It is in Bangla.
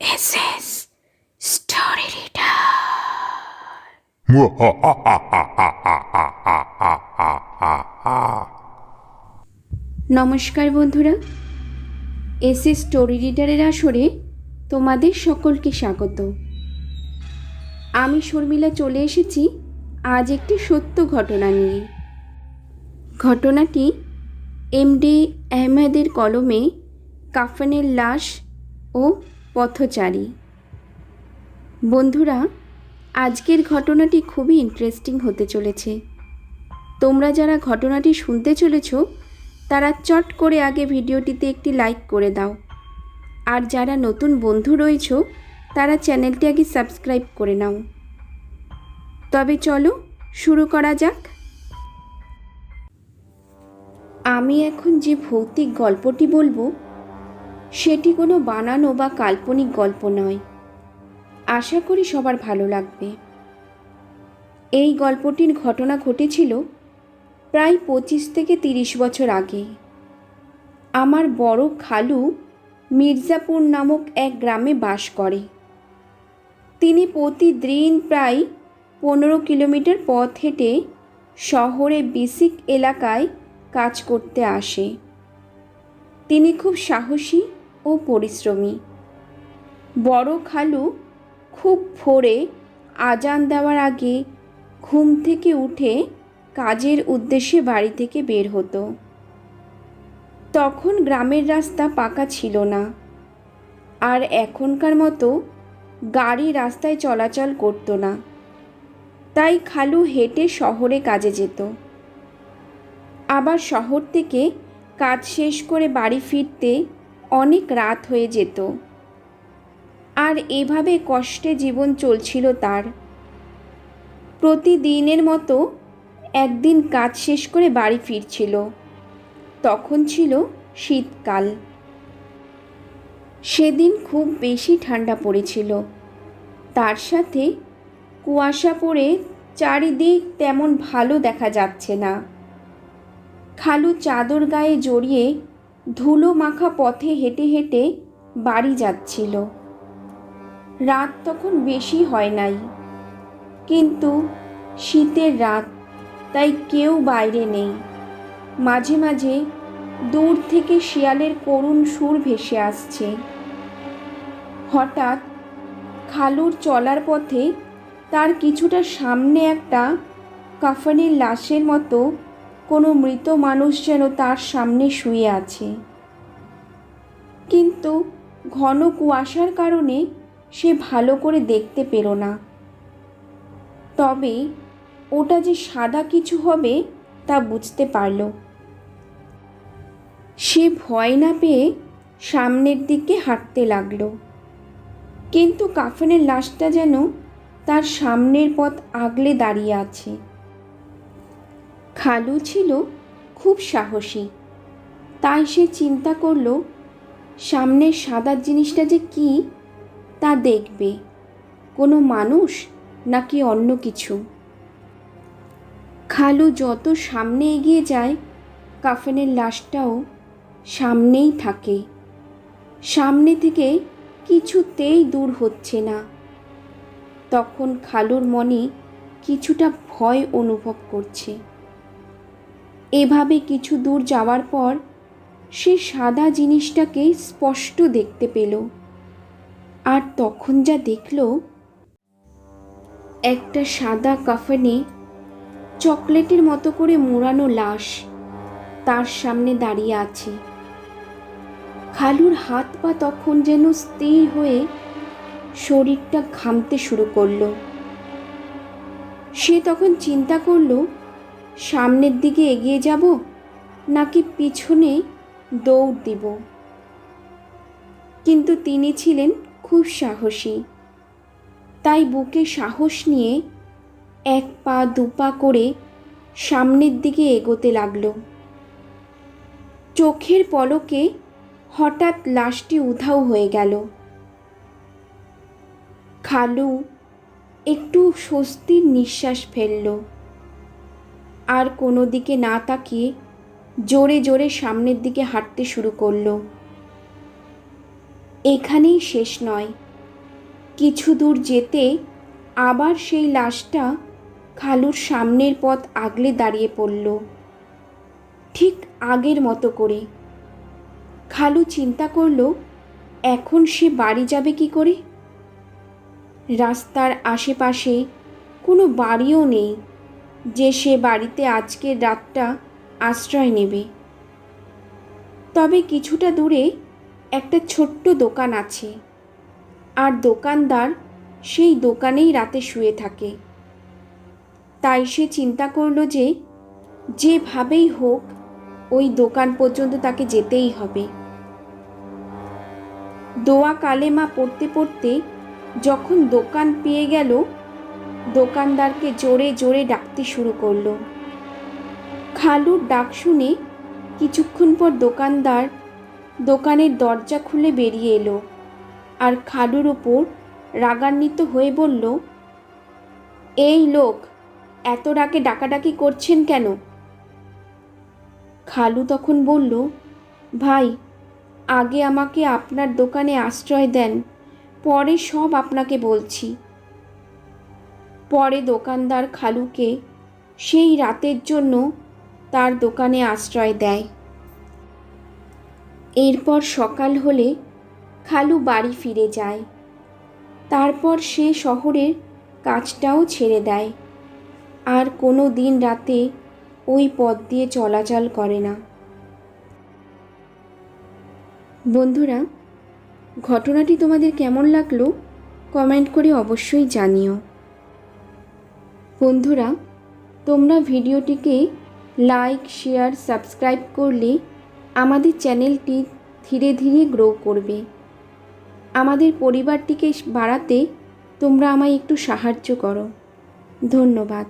This is Story Reader. নমস্কার বন্ধুরা, এসএ স্টোরি রিডারের আসরে তোমাদের সকলকে স্বাগত। আমি শর্মিলা চলে এসেছি আজ একটি সত্য ঘটনা নিয়ে। ঘটনাটি এমডি আহমেদের কলমে কাফনের লাশ ও পথচারী। বন্ধুরা, আজকের ঘটনাটি খুবই ইন্টারেস্টিং হতে চলেছে। তোমরা যারা ঘটনাটি শুনতে চলেছ তারা চট করে আগে ভিডিওটিতে একটি লাইক করে দাও, আর যারা নতুন বন্ধু রয়েছ তারা চ্যানেলটি আগে সাবস্ক্রাইব করে নাও। তবে চলো শুরু করা যাক। আমি এখন যে ভৌতিক গল্পটি বলবো সেটি কোনো বানানো বা কাল্পনিক গল্প নয়। আশা করি সবার ভালো লাগবে। এই গল্পটির ঘটনা ঘটেছিল প্রায় 25 থেকে 30 বছর আগে। আমার বড় খালু মির্জাপুর নামক এক গ্রামে বাস করে। তিনি প্রতিদিন প্রায় 15 কিলোমিটার পথ হেঁটে শহরে বেসিক এলাকায় কাজ করতে আসে। তিনি খুব সাহসী ও পরিশ্রমী। বড় খালু খুব ভোরে আজান দেওয়ার আগে ঘুম থেকে উঠে কাজের উদ্দেশ্যে বাড়ি থেকে বের হতো। তখন গ্রামের রাস্তা পাকা ছিল না, আর এখনকার মতো গাড়ি রাস্তায় চলাচল করতো না। তাই খালু হেঁটে শহরে কাজে যেত। আবার শহর থেকে কাজ শেষ করে বাড়ি ফিরতে অনেক রাত হয়ে যেত। আর এভাবে কষ্টে জীবন চলছিল তার। প্রতিদিনের মতো একদিন কাজ শেষ করে বাড়ি ফিরছিল। তখন ছিল শীতকাল। সেদিন খুব বেশি ঠান্ডা পড়েছিল, তার সাথে কুয়াশা পড়ে চারিদিক তেমন ভালো দেখা যাচ্ছে না। খালু চাদর গায়ে জড়িয়ে ধুলো মাখা পথে হেঁটে হেঁটে বাড়ি যাচ্ছিল। রাত তখন বেশি হয় নাই, কিন্তু শীতের রাত, তাই কেউ বাইরে নেই। মাঝে মাঝে দূর থেকে শিয়ালের করুণ সুর ভেসে আসছে। হঠাৎ খালুর চলার পথে তার কিছুটা সামনে একটা কাফনের লাশের মতো কোনো মৃত মানুষ যেন তার সামনে শুয়ে আছে। কিন্তু ঘন কুয়াশার কারণে সে ভালো করে দেখতে পেল না। তবে ওটা যে সাদা কিছু হবে তা বুঝতে পারল। সে ভয় না পেয়ে সামনের দিকে হাঁটতে লাগলো, কিন্তু কাফনের লাশটা যেন তার সামনের পথ আগলে দাঁড়িয়ে আছে। খালু ছিল খুব সাহসী, তাই সে চিন্তা করলো সামনের সাদা জিনিসটা যে কি তা দেখবে, কোনো মানুষ নাকি অন্য কিছু। খালু যত সামনে এগিয়ে যায় কাফনের লাশটাও সামনেই থাকে। সামনে থেকে কিছুতেই দূর হচ্ছে না। তখন খালুর মনে কিছুটা ভয় অনুভব করছে। এভাবে কিছু দূর যাওয়ার পর সে সাদা জিনিসটাকে স্পষ্ট দেখতে পেল। আর তখন যা দেখল, একটা সাদা কাফনে চকলেটের মতো করে মোড়ানো লাশ তার সামনে দাঁড়িয়ে আছে। খালুর হাত পা তখন যেন স্থির হয়ে শরীরটা ঘামতে শুরু করলো। সে তখন চিন্তা করলো সামনের দিকে এগিয়ে যাব নাকি পিছনে দৌড় দিব। কিন্তু তিনি ছিলেন খুব সাহসী, তাই বুকে সাহস নিয়ে 1 পা 2 পা করে সামনের দিকে এগোতে লাগলো। চোখের পলকে হঠাৎ লাশটি উধাও হয়ে গেল। খালু একটু স্বস্তির নিঃশ্বাস ফেলল, আর কোনো দিকে না তাকিয়ে জোরে জোরে সামনের দিকে হাঁটতে শুরু করলো। এখানেই শেষ নয়, কিছু দূর যেতে আবার সেই লাশটা খালুর সামনের পথ আগলে দাঁড়িয়ে পড়ল, ঠিক আগের মতো করে। খালু চিন্তা করল, এখন সে বাড়ি যাবে কি করে? রাস্তার আশেপাশে কোনো বাড়িও নেই যে সে বাড়িতে আজকের রাতটা আশ্রয় নেবে। তবে কিছুটা দূরে একটা ছোট্ট দোকান আছে, আর দোকানদার সেই দোকানেই রাতে শুয়ে থাকে। তাই সে চিন্তা করল যে যেভাবেই হোক ওই দোকান পর্যন্ত তাকে যেতেই হবে। দোয়া কালেমা পড়তে পড়তে যখন দোকান পেয়ে গেল, দোকানদারকে জোরে জোরে ডাকতে শুরু করলো। খালুর ডাক শুনে কিছুক্ষণ পর দোকানদার দোকানের দরজা খুলে বেরিয়ে এলো, আর খালুর ওপর রাগান্বিত হয়ে বলল, এই লোক, এত রাগে ডাকাডাকি করছেন কেন? খালু তখন বলল, ভাই, আগে আমাকে আপনার দোকানে আশ্রয় দেন, পরে সব আপনাকে বলছি। পরে দোকানদার খালুকে সেই রাতের জন্য তার দোকানে আশ্রয় দেয়। এরপর সকাল হলে খালু বাড়ি ফিরে যায়। তারপর সে শহরের কাজটাও ছেড়ে দেয়, আর কোনো দিন রাতে ওই পথ দিয়ে চলাচল করে না। বন্ধুরা, ঘটনাটি তোমাদের কেমন লাগলো কমেন্ট করে অবশ্যই জানিও। বন্ধুরা, তোমরা ভিডিওটিকে লাইক, শেয়ার, সাবস্ক্রাইব করলে আমাদের চ্যানেলটি ধীরে ধীরে গ্রো করবে। আমাদের পরিবারটিকে বাড়াতে তোমরা আমায় একটু সাহায্য করো। ধন্যবাদ।